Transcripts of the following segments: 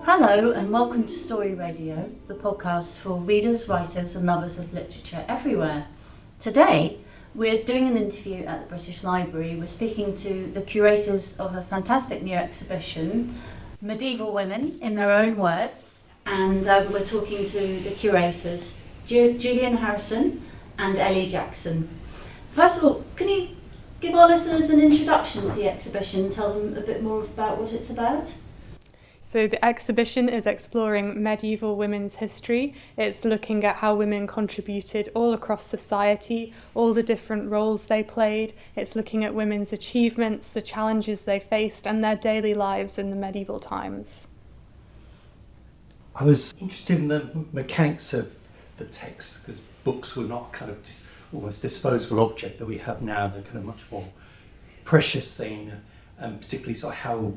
Hello and welcome to Story Radio, the podcast for readers, writers and lovers of literature everywhere. Today we're doing an interview at the British Library. We're speaking to the curators of a fantastic new exhibition, Medieval Women in Their Own Words, and we're talking to the curators, Julian Harrison and Ellie Jackson. First of all, can you give our listeners an introduction to the exhibition, tell them a bit more about what it's about? So the exhibition is exploring medieval women's history. It's looking at how women contributed all across society, all the different roles they played. It's looking at women's achievements, the challenges they faced, and their daily lives in the medieval times. I was interested in the mechanics of the text, because books were not kind of almost disposable object that we have now. They're kind of much more precious thing, and particularly sort of how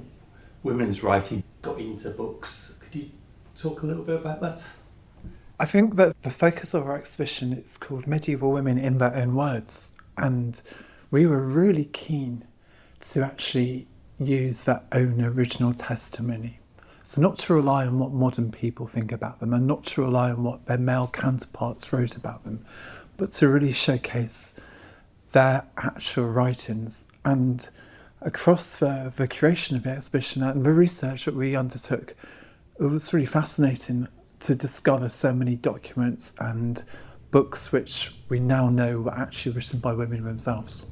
women's writing got into books. Could you talk a little bit about that? I think that the focus of our exhibition is called Medieval Women in Their Own Words, and we were really keen to actually use their own original testimony. So not to rely on what modern people think about them and not to rely on what their male counterparts wrote about them, but to really showcase their actual writings. And across the curation of the exhibition and the research that we undertook, it was really fascinating to discover so many documents and books which we now know were actually written by women themselves.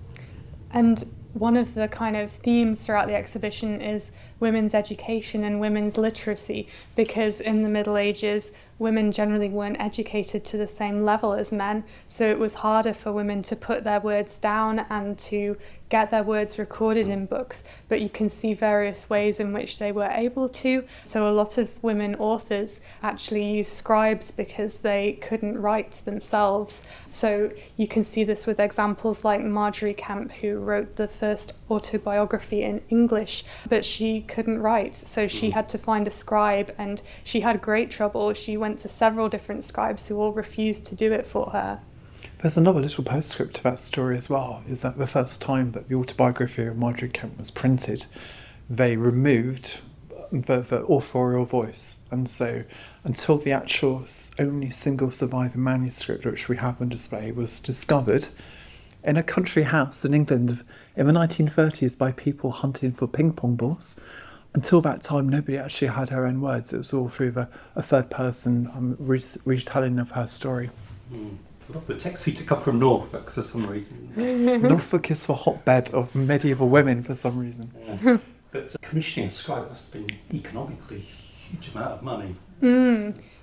And one of the kind of themes throughout the exhibition is women's education and women's literacy, because in the Middle Ages, women generally weren't educated to the same level as men, so it was harder for women to put their words down and to get their words recorded in books, but you can see various ways in which they were able to. So a lot of women authors actually used scribes because they couldn't write themselves. So you can see this with examples like Margery Kempe, who wrote the first autobiography in English, but she couldn't write, so she had to find a scribe, and she had great trouble. She went to several different scribes who all refused to do it for her. There's another little postscript to that story as well, is that the first time that the autobiography of Margaret Kempe was printed, they removed the authorial voice, and so until the actual only single surviving manuscript which we have on display was discovered in a country house in England in the 1930s by people hunting for ping pong balls, until that time nobody actually had her own words. It was all through a third person retelling of her story. A lot of the texts seem to come from Norfolk for some reason. Norfolk is the hotbed of medieval women for some reason. Yeah. But commissioning a scribe must have been economically a huge amount of money.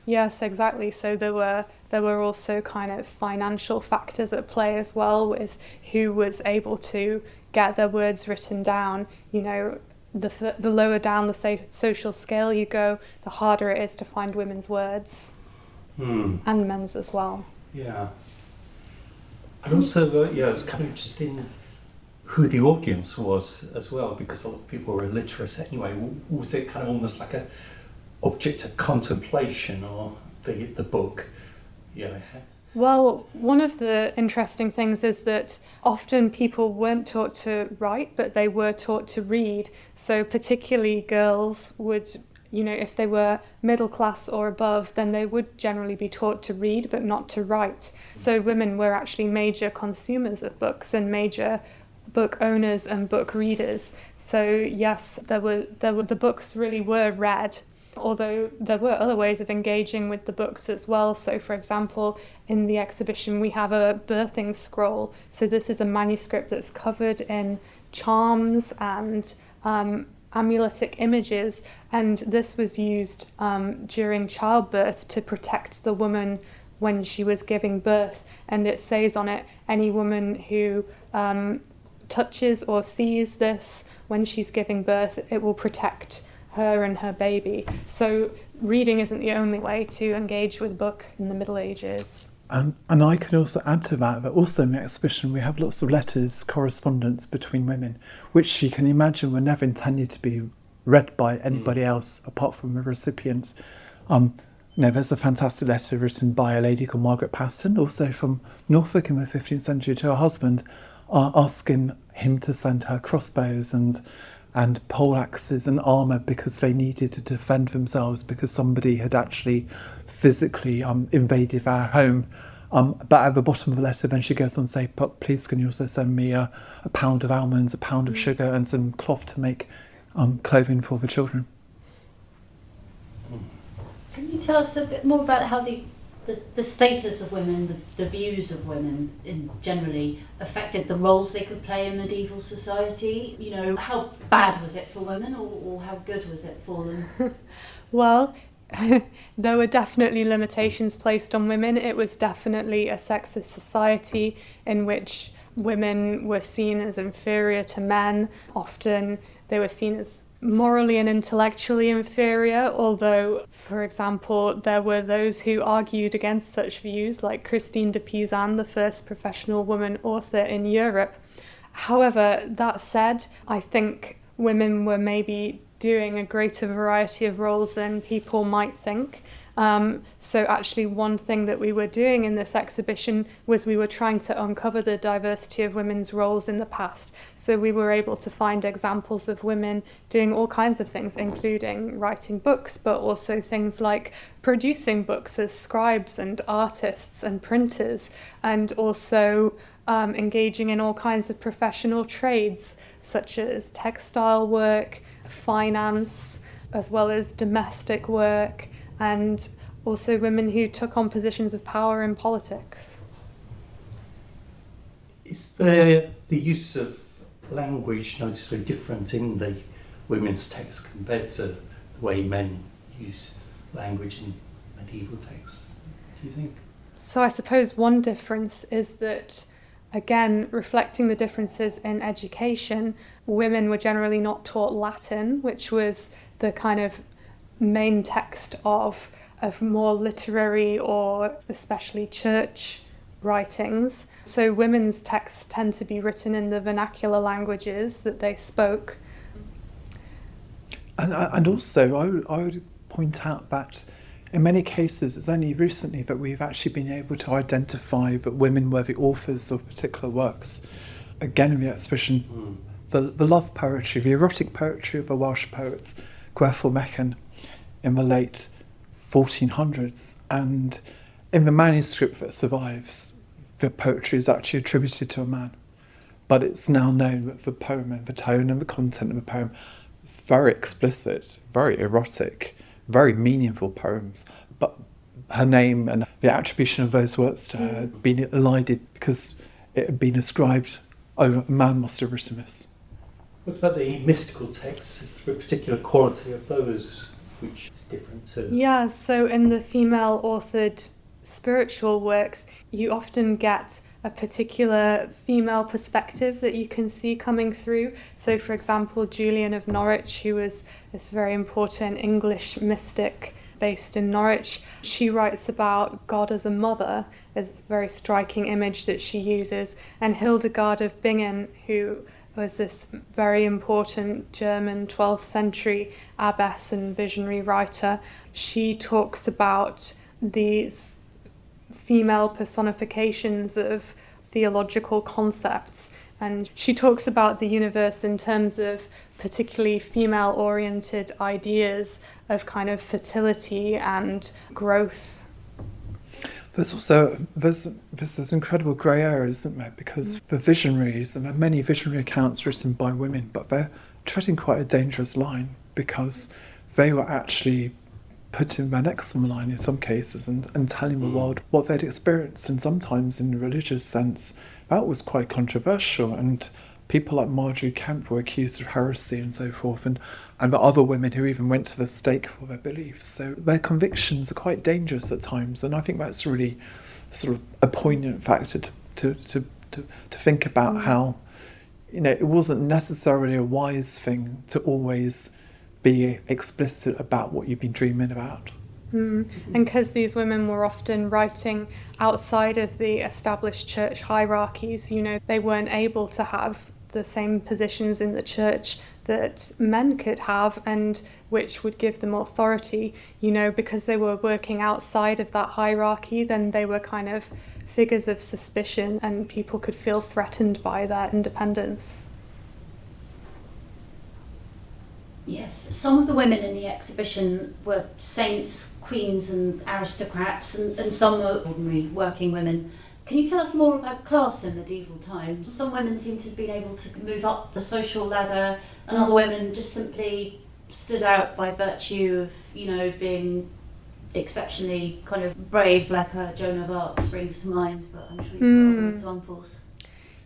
Yes, exactly. So there were also kind of financial factors at play as well, with who was able to get their words written down. You know, the lower down the social scale you go, the harder it is to find women's words, and men's as well. Yeah. And also, it's kind of interesting who the audience was as well, because a lot of people were illiterate anyway. Was it kind of almost like an object of contemplation, or the book? Yeah. Well, one of the interesting things is that often people weren't taught to write, but they were taught to read. So particularly girls would, you know, if they were middle class or above, then they would generally be taught to read, but not to write. So women were actually major consumers of books and major book owners and book readers. So yes, the books really were read, although there were other ways of engaging with the books as well. So for example, in the exhibition we have a birthing scroll. So this is a manuscript that's covered in charms and amuletic images, and this was used during childbirth to protect the woman when she was giving birth. And it says on it, any woman who touches or sees this when she's giving birth, it will protect her and her baby. So reading isn't the only way to engage with a book in the Middle Ages. And I can also add to that also in the exhibition we have lots of letters, correspondence between women, which you can imagine were never intended to be read by anybody else apart from the recipient. There's a fantastic letter written by a lady called Margaret Paston, also from Norfolk in the 15th century, to her husband, asking him to send her crossbows and and poleaxes and armour because they needed to defend themselves because somebody had actually physically invaded our home. But at the bottom of the letter, then she goes on to say, but please can you also send me a pound of almonds, a pound of sugar and some cloth to make clothing for the children. Can you tell us a bit more about how the status of women, the views of women generally affected the roles they could play in medieval society? You know, how bad was it for women or how good was it for them? Well, there were definitely limitations placed on women. It was definitely a sexist society in which women were seen as inferior to men. Often they were seen as morally and intellectually inferior, although, for example, there were those who argued against such views, like Christine de Peasant, the first professional woman author in Europe. However, that said, I think women were maybe doing a greater variety of roles than people might think. So actually one thing that we were doing in this exhibition was we were trying to uncover the diversity of women's roles in the past. So we were able to find examples of women doing all kinds of things, including writing books, but also things like producing books as scribes and artists and printers, and also engaging in all kinds of professional trades, such as textile work, finance, as well as domestic work, and also women who took on positions of power in politics. Is the use of language noticeably different in the women's text compared to the way men use language in medieval texts, do you think? So I suppose one difference is that, again, reflecting the differences in education, women were generally not taught Latin, which was the kind of main text of more literary or especially church writings. So women's texts tend to be written in the vernacular languages that they spoke. And also, I would point out that in many cases, it's only recently that we've actually been able to identify that women were the authors of particular works. Again, in the exhibition, the love poetry, the erotic poetry of the Welsh poets, Gwerful Mechain, in the late 1400s. And in the manuscript that survives, the poetry is actually attributed to a man. But it's now known that the poem and the tone and the content of the poem is very explicit, very erotic, very meaningful poems, but her name and the attribution of those works to her had been elided because it had been ascribed, oh, a man must have written this. What about the mystical texts? Is there a particular quality of those which is different to? Yeah, so in the female-authored spiritual works, you often get a particular female perspective that you can see coming through. So, for example, Julian of Norwich, who was this very important English mystic based in Norwich, she writes about God as a mother, as a very striking image that she uses. And Hildegard of Bingen, who was this very important German 12th century abbess and visionary writer, she talks about these female personifications of theological concepts, and she talks about the universe in terms of particularly female-oriented ideas of kind of fertility and growth. There's also there's this incredible grey area, isn't there? Because the visionaries, and there are many visionary accounts written by women, but they're treading quite a dangerous line because they were actually putting their necks on the line in some cases and telling the world what they'd experienced, and sometimes in a religious sense that was quite controversial, and people like Marjorie Kemp were accused of heresy and so forth, and the other women who even went to the stake for their beliefs. So their convictions are quite dangerous at times, and I think that's really sort of a poignant factor to think about how, you know, it wasn't necessarily a wise thing to always be explicit about what you've been dreaming about. And because these women were often writing outside of the established church hierarchies, you know, they weren't able to have the same positions in the church that men could have, and which would give them authority, you know, because they were working outside of that hierarchy, then they were kind of figures of suspicion and people could feel threatened by their independence. Yes, some of the women in the exhibition were saints, queens and aristocrats, and some were ordinary working women. Can you tell us more about class in medieval times? Some women seem to have been able to move up the social ladder, and other women just simply stood out by virtue of, being exceptionally kind of brave, like Joan of Arc springs to mind, but I'm sure you've got other examples.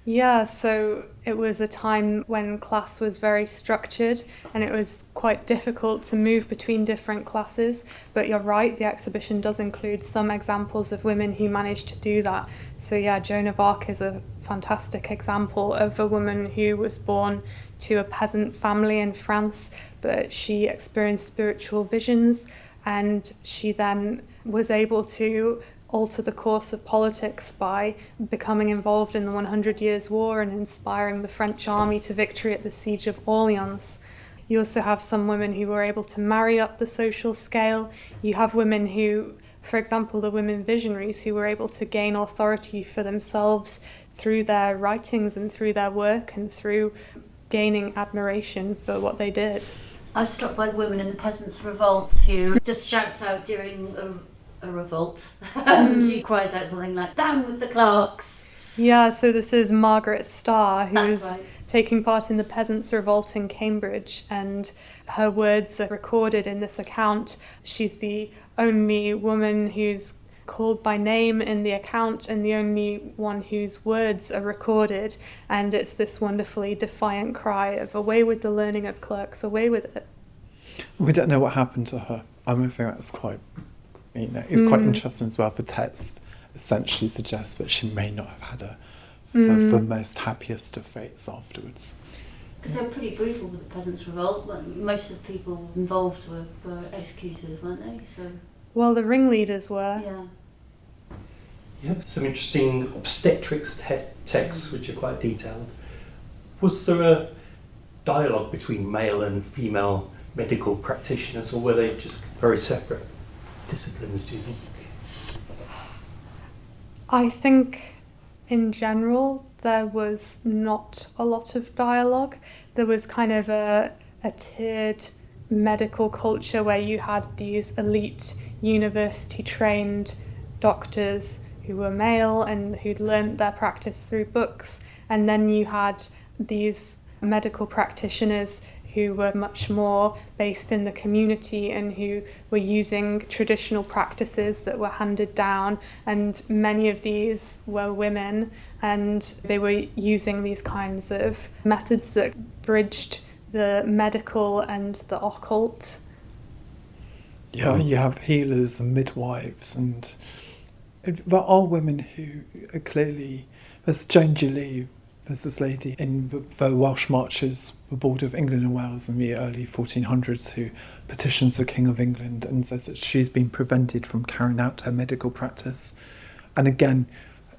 Yeah, so it was a time when class was very structured and it was quite difficult to move between different classes. But you're right, the exhibition does include some examples of women who managed to do that. So yeah, Joan of Arc is a fantastic example of a woman who was born to a peasant family in France, but she experienced spiritual visions and she then was able to alter the course of politics by becoming involved in the 100 Years' War and inspiring the French army to victory at the Siege of Orleans. You also have some women who were able to marry up the social scale. You have women who, for example, the women visionaries who were able to gain authority for themselves through their writings and through their work and through gaining admiration for what they did. I was struck by the women in the Peasants' Revolt who just shouts out during a revolt. She cries out something like, "Down with the clerks!" Yeah, so this is Margaret Starr, who's right. taking part in the Peasants' Revolt in Cambridge, and her words are recorded in this account. She's the only woman who's called by name in the account and the only one whose words are recorded, and it's this wonderfully defiant cry of "Away with the learning of clerks, away with it." We don't know what happened to her. I think that's quite, it's quite interesting as well. The text essentially suggests that she may not have had the most happiest of fates afterwards. Because they were pretty brutal with the Peasants' Revolt. Most of the people involved were executed, weren't they? So. Well, the ringleaders were. Yeah. You have some interesting obstetrics texts which are quite detailed. Was there a dialogue between male and female medical practitioners, or were they just very separate disciplines, do you think? I think in general there was not a lot of dialogue. There was kind of a tiered medical culture where you had these elite university trained doctors who were male and who'd learnt their practice through books, and then you had these medical practitioners who were much more based in the community and who were using traditional practices that were handed down, and many of these were women, and they were using these kinds of methods that bridged the medical and the occult. Yeah, you have healers and midwives, and there are women who are clearly, there's Joan, there's this lady in the Welsh marches, the Border of England and Wales in the early 1400s, who petitions the King of England and says that she's been prevented from carrying out her medical practice. And again,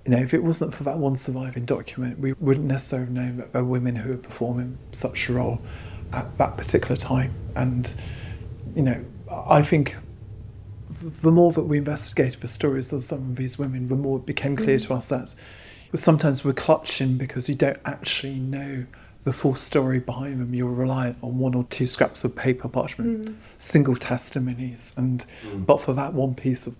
if it wasn't for that one surviving document, we wouldn't necessarily know that there were women who were performing such a role at that particular time. And, I think the more that we investigated the stories of some of these women, the more it became clear to us that sometimes we're clutching because you don't actually know the full story behind them. You're reliant on one or two scraps of paper parchment, single testimonies, but for that one piece of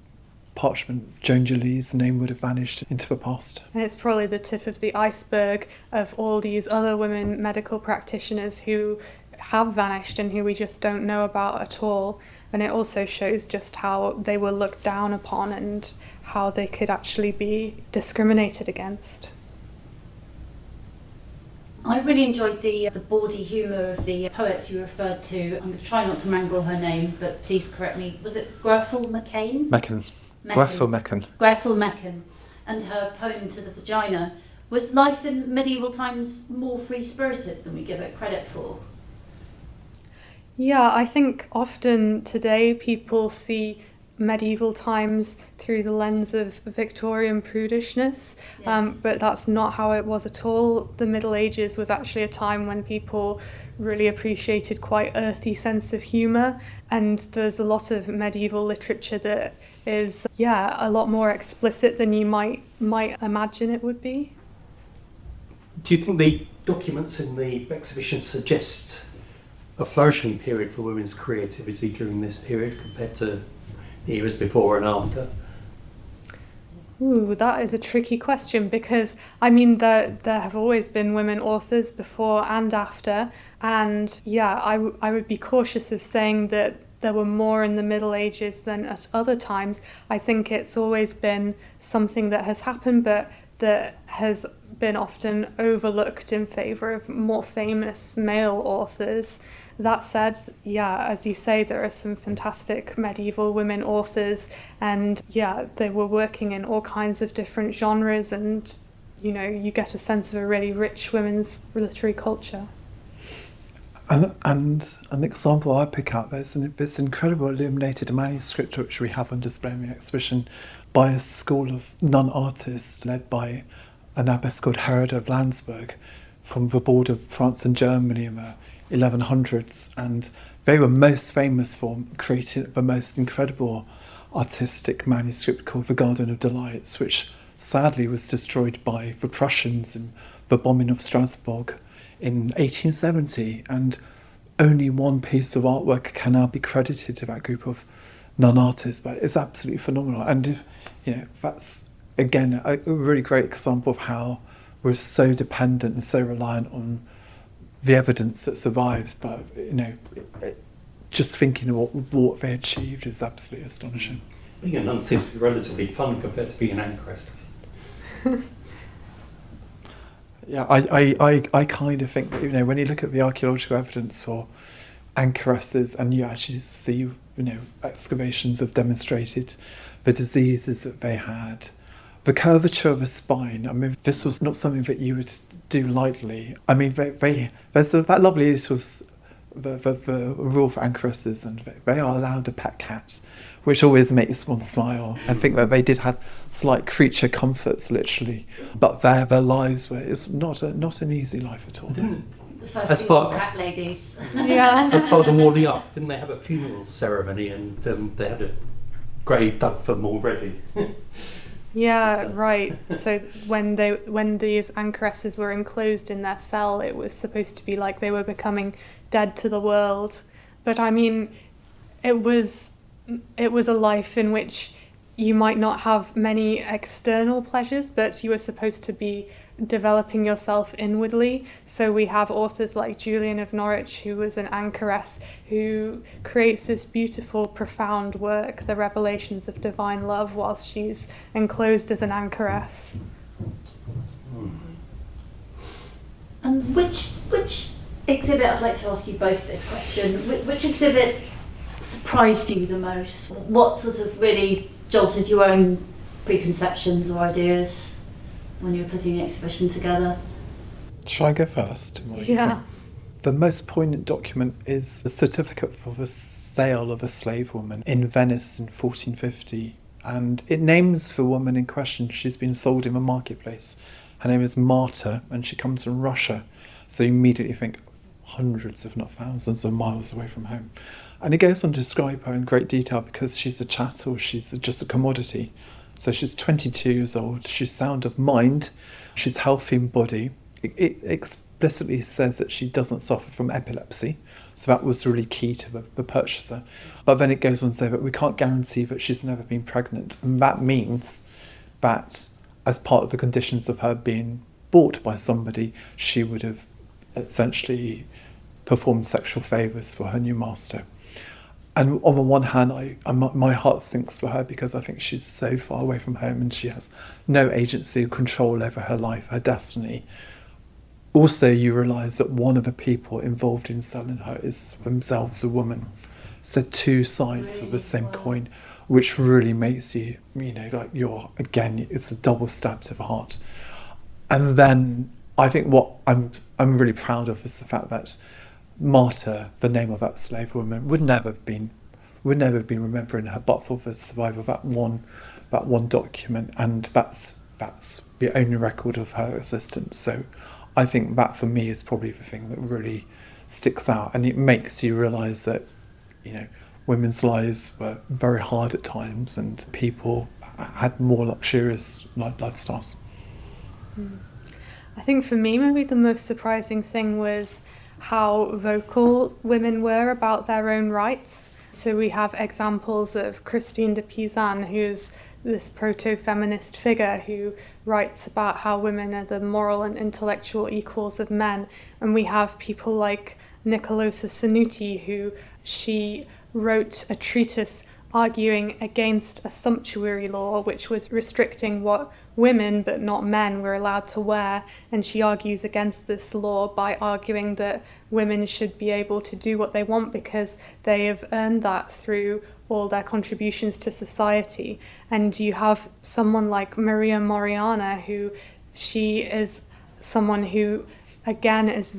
parchment, Joan Julie's name would have vanished into the past. And it's probably the tip of the iceberg of all these other women medical practitioners who have vanished and who we just don't know about at all. And it also shows just how they were looked down upon and how they could actually be discriminated against. I really enjoyed the bawdy humour of the poets you referred to. I'm going to try not to mangle her name, but please correct me. Was it Gwerful Mechain? Mechain. Gwerful Mechain. Gwerful Mechain. And her poem to the vagina. Was life in medieval times more free-spirited than we give it credit for? Yeah, I think often today people see medieval times through the lens of Victorian prudishness, but that's not how it was at all. The Middle Ages was actually a time when people really appreciated quite earthy sense of humour, and there's a lot of medieval literature that is, a lot more explicit than you might imagine it would be. Do you think the documents in the exhibition suggest a flourishing period for women's creativity during this period compared to the eras before and after? Ooh, that is a tricky question because, I mean, there have always been women authors before and after, and yeah, I would be cautious of saying that there were more in the Middle Ages than at other times. I think it's always been something that has happened, but that has been often overlooked in favour of more famous male authors. That said, yeah, as you say, there are some fantastic medieval women authors, and yeah, they were working in all kinds of different genres, and you know, you get a sense of a really rich women's literary culture. And an example I pick up is this incredible illuminated manuscript which we have on display in the exhibition by a school of nun artists led by an abbess called Herod of Landsberg from the border of France and Germany in the 1100s, and they were most famous for creating the most incredible artistic manuscript called the Garden of Delights, which sadly was destroyed by the Prussians in the bombing of Strasbourg in 1870, and only one piece of artwork can now be credited to that group of nun artists, but it's absolutely phenomenal. And you know, that's again a really great example of how we're so dependent and so reliant on the evidence that survives, but you know, just thinking of what they achieved is absolutely astonishing. Being a nun seems to be relatively fun compared to being an anchoress. Yeah, I kind of think that, you know, when you look at the archaeological evidence for anchoresses and you actually see, you know, excavations have demonstrated the diseases that they had, the curvature of the spine, I mean, this was not something that you would do lightly. I mean, there's that lovely, this was the rule for anchoresses, and they are allowed a pet cat, which always makes one smile, and think that they did have slight creature comforts, literally, but their lives were, it's not an easy life at all. The first That's few part- cat ladies. Yeah. As part of the warming up, didn't they have a funeral ceremony, and they had a grave dug for them already? Yeah, right. So when these anchoresses were enclosed in their cell, it was supposed to be like they were becoming dead to the world. But I mean, it was a life in which you might not have many external pleasures, but you were supposed to be developing yourself inwardly. So we have authors like Julian of Norwich, who was an anchoress, who creates this beautiful, profound work, The Revelations of Divine Love, whilst she's enclosed as an anchoress. And which exhibit, I'd like to ask you both this question, which exhibit surprised you the most? What sort of really jolted your own preconceptions or ideas when you were putting the exhibition together? Shall I go first? Yeah. The most poignant document is a certificate for the sale of a slave woman in Venice in 1450, and it names the woman in question. She's been sold in the marketplace. Her name is Marta, and she comes from Russia, so you immediately think hundreds, if not thousands of miles away from home. And it goes on to describe her in great detail because she's a chattel, she's just a commodity. So she's 22 years old, she's sound of mind, she's healthy in body. It explicitly says that she doesn't suffer from epilepsy, so that was really key to the purchaser. But then it goes on to say that we can't guarantee that she's never been pregnant, and that means that as part of the conditions of her being bought by somebody, she would have essentially performed sexual favours for her new master. And on the one hand, my heart sinks for her because I think she's so far away from home and she has no agency or control over her life, her destiny. Also, you realise that one of the people involved in selling her is themselves a woman. So two sides of the same coin, which really makes you, you know, like again, it's a double stab to the heart. And then I think what I'm really proud of is the fact that Marta, the name of that slave woman, would never have been remembering her but for the survival of that one document, and that's the only record of her existence. So I think that for me is probably the thing that really sticks out, and it makes you realise that, you know, women's lives were very hard at times and people had more luxurious lifestyles. I think for me maybe the most surprising thing was how vocal women were about their own rights. So we have examples of Christine de Pizan, who's this proto-feminist figure who writes about how women are the moral and intellectual equals of men. And we have people like Nicolosa Sanuti, who she wrote a treatise arguing against a sumptuary law, which was restricting what women, but not men, were allowed to wear. And she argues against this law by arguing that women should be able to do what they want because they have earned that through all their contributions to society. And you have someone like Maria Moriana, who she is someone who, again, is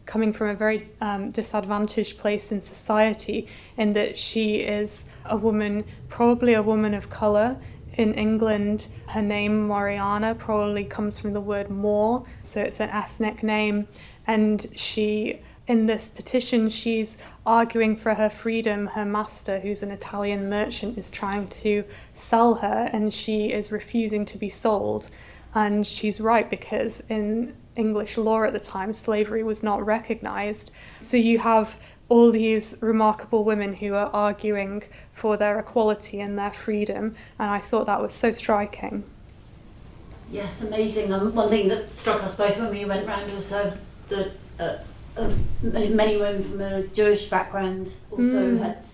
coming from a very disadvantaged place in society, in that she is a woman, probably a woman of colour. In England, her name, Moriana, probably comes from the word Moor, so it's an ethnic name. And she, in this petition, she's arguing for her freedom. Her master, who's an Italian merchant, is trying to sell her, and she is refusing to be sold. And she's right, because in English law at the time, slavery was not recognised. So you have all these remarkable women who are arguing for their equality and their freedom, and I thought that was so striking. Yes, amazing. One thing that struck us both when we went round was that many women from a Jewish background also had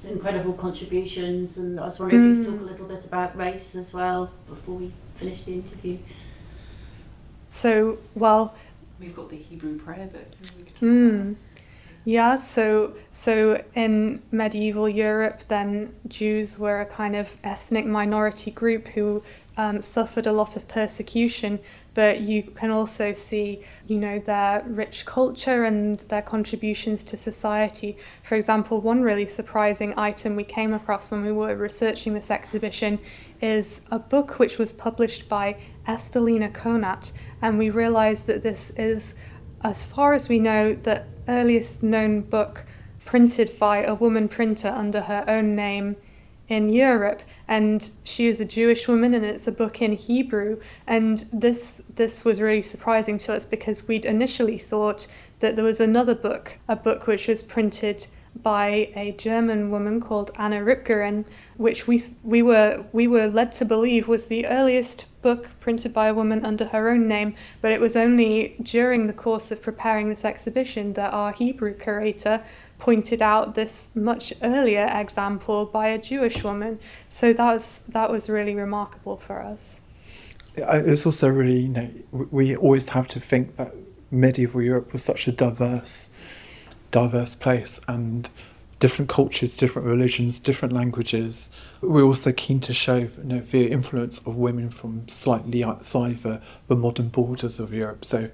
incredible contributions, and I was wondering if you could talk a little bit about race as well before we finish the interview. So, well, we've got the Hebrew prayer book. We could talk about. Yeah, so in medieval Europe, then Jews were a kind of ethnic minority group who suffered a lot of persecution, but you can also see, their rich culture and their contributions to society. For example, one really surprising item we came across when we were researching this exhibition is a book which was published by Estelina Conat, and we realised that this is, as far as we know, the earliest known book printed by a woman printer under her own name in Europe, and she is a Jewish woman, and it's a book in Hebrew. And this was really surprising to us, because we'd initially thought that there was another book, a book which was printed by a German woman called Anna Ripgerin, which we were led to believe was the earliest book printed by a woman under her own name. But it was only during the course of preparing this exhibition that our Hebrew curator pointed out this much earlier example by a Jewish woman. So that was really remarkable for us. It's also really, we always have to think that medieval Europe was such a diverse place, and different cultures, different religions, different languages. We're also keen to show the influence of women from slightly outside the modern borders of Europe. So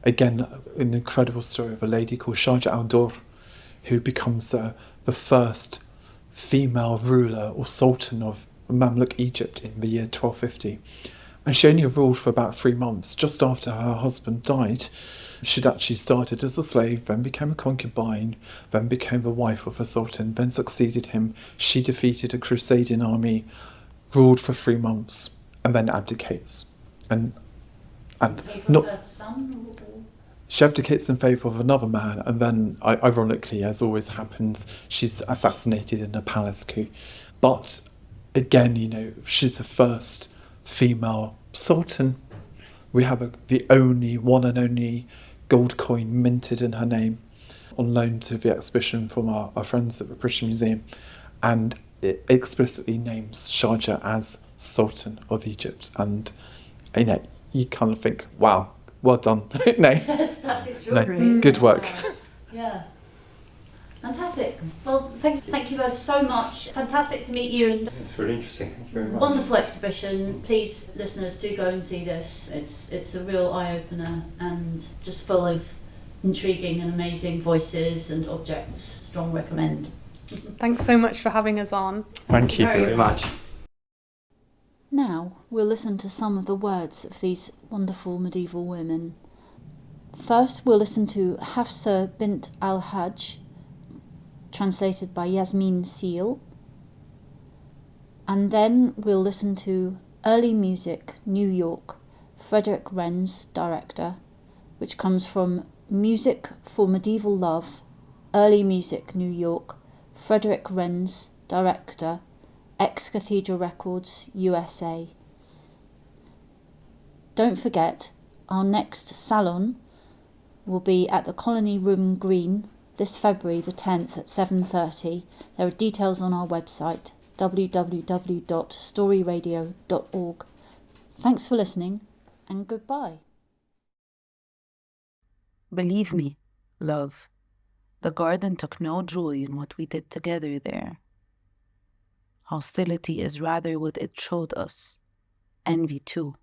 again, an incredible story of a lady called Sharjah al-Dor, who becomes the first female ruler or sultan of Mamluk Egypt in the year 1250. And she only ruled for about 3 months. Just after her husband died, she'd actually started as a slave, then became a concubine, then became the wife of a sultan, then succeeded him. She defeated a crusading army, ruled for 3 months, and then abdicates. And not Her son, or? She abdicates in favour of another man, and then, ironically, as always happens, she's assassinated in a palace coup. But again, she's the first female sultan. We have the one and only gold coin minted in her name, on loan to the exhibition from our friends at the British Museum, and it explicitly names Sharjah as Sultan of Egypt. And you kind of think, wow, well done. Yes, that's extraordinary. Good work. Yeah. Fantastic. Well, thank you both so much. Fantastic to meet you. And It's really interesting. Thank you very much. wonderful exhibition. Please, listeners, do go and see this. It's a real eye-opener and just full of intriguing and amazing voices and objects. Strong recommend. Thanks so much for having us on. Thank you very very much. Now we'll listen to some of the words of these wonderful medieval women. First, we'll listen to Hafsa bint al-Hajj, translated by Yasmin Seal. And then we'll listen to Early Music, New York, Frederick Wren's director, which comes from Music for Medieval Love, Early Music, New York, Frederick Renz, Director, Ex-Cathedral Records, USA. Don't forget, our next salon will be at the Colony Room Green this February the 10th at 7:30. There are details on our website, www.storyradio.org. Thanks for listening, and goodbye. Believe me, love, the garden took no joy in what we did together there. Hostility is rather what it showed us, envy too.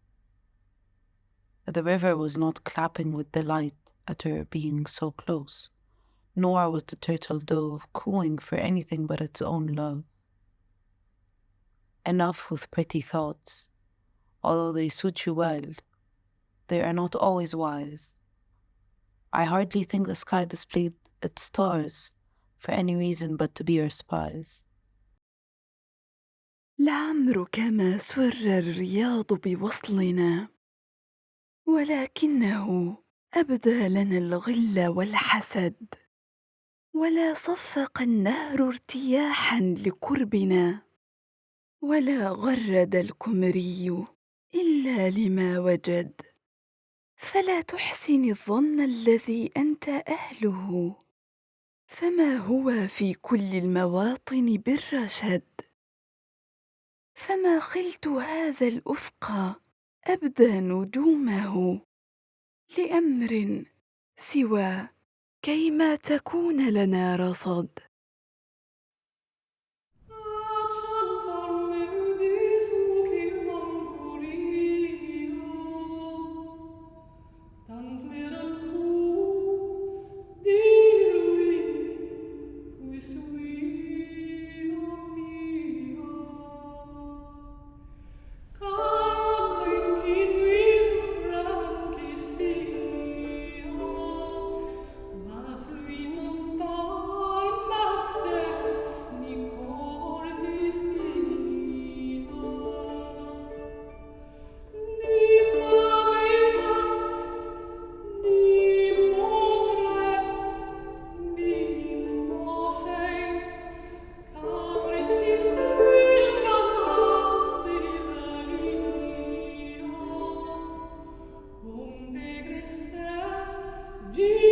The river was not clapping with delight at her being so close, nor was the turtle dove cooing for anything but its own love. Enough with pretty thoughts. Although they suit you well, they are not always wise. I hardly think the sky displayed its stars for any reason but to be your spies. لعمرك ما سر الرياض بوصلنا، ولكنه أبدى لنا الغل والحسد، ولا صفق النهر ارتياحا لقربنا، ولا غرد الكمري إلا لما وجد. فلا تحسن الظن الذي أنت أهله، فما هو في كل المواطن بالرشد. فما خلت هذا الأفق أبدى نجومه لأمر سوى كيما تكون لنا رصد. Jesus.